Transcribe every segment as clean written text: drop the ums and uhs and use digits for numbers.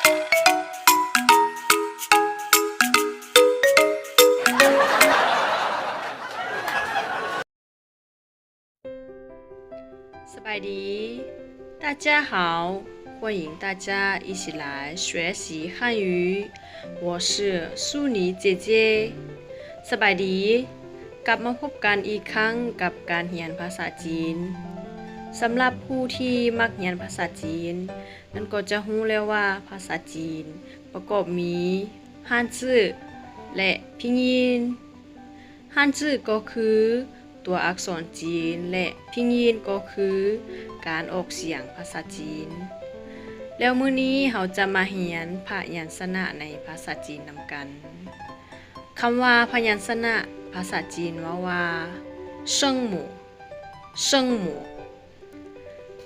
สบายดี大家好欢迎大家一起来学习汉语我是苏妮姐姐สบายดีกลับมาพบกันอีกครั้งกับการเรียนภาษาจีนสำหรับผู้ที่มักเรียนภาษาจีนนั่นก็จะรู้แล้วว่าภาษาจีนประกอบมีฮั่นจื่อและพิญญินฮั่นจื่อก็คือตัวอักษรจีนและพิญญินก็คือการออกเสียงภาษาจีนแล้วมื้อนี้เราจะมาเรียนพยัญชนะในภาษาจีนนำกันคำว่าพยัญชนะภาษาจีนว่าเซิ่งหมู่เซิ่งหมู่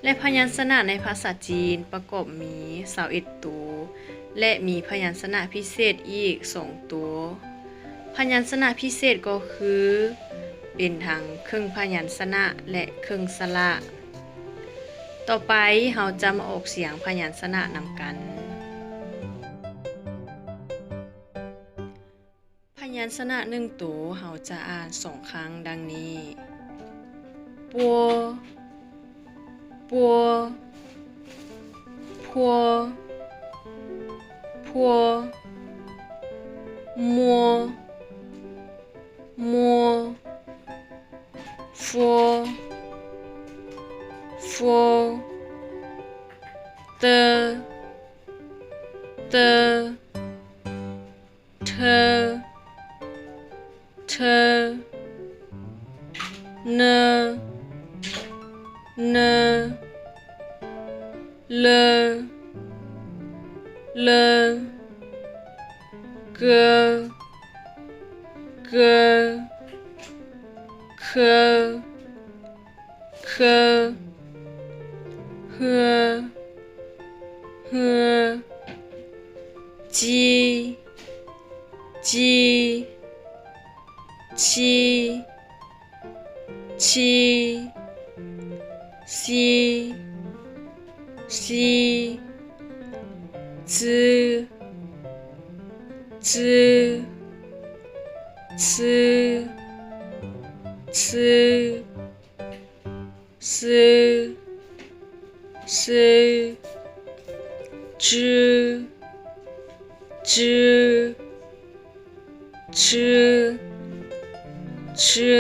และพยัญชนะในภาษาจีนประกอบมี21ตัวและมีพยัญชนะพิเศษอีก2ตัวพยัญชนะพิเศษก็คือเป็นทั้งครึ่งพยัญชนะและครึ่งสระต่อไปเราจะมาออกเสียงพยัญชนะนำกันพยัญชนะ1ตัวเราจะอ่าน2ครั้งดังนี้ปัวปัวพัวพัวมัวมัวฟัวฟัวเตเตเธเธเนเนเลเลเกเกเคเคเฮเฮจีจีชีชีซีซีจืจืชืชืสืสืจืจืชืชื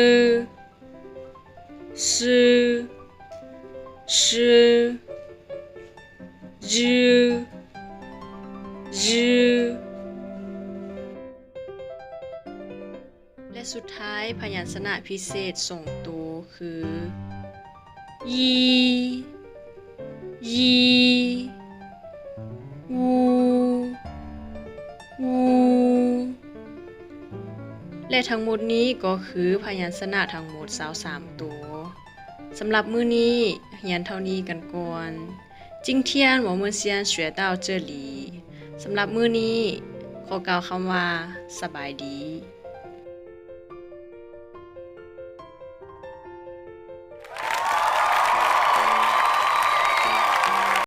สืสืจืจืและสุดท้ายพยัญชนะพิเศษ2ตัวคือยียีวูวูและทั้งหมดนี้ก็คือพยัญชนะทั้งหมด23ตัวสำหรับมื้อนี้เรียนเท่านี้กันก่อน今天我们先学到这里สำหรับมื้อนี้ขอกล่าวคำว่าสบายดี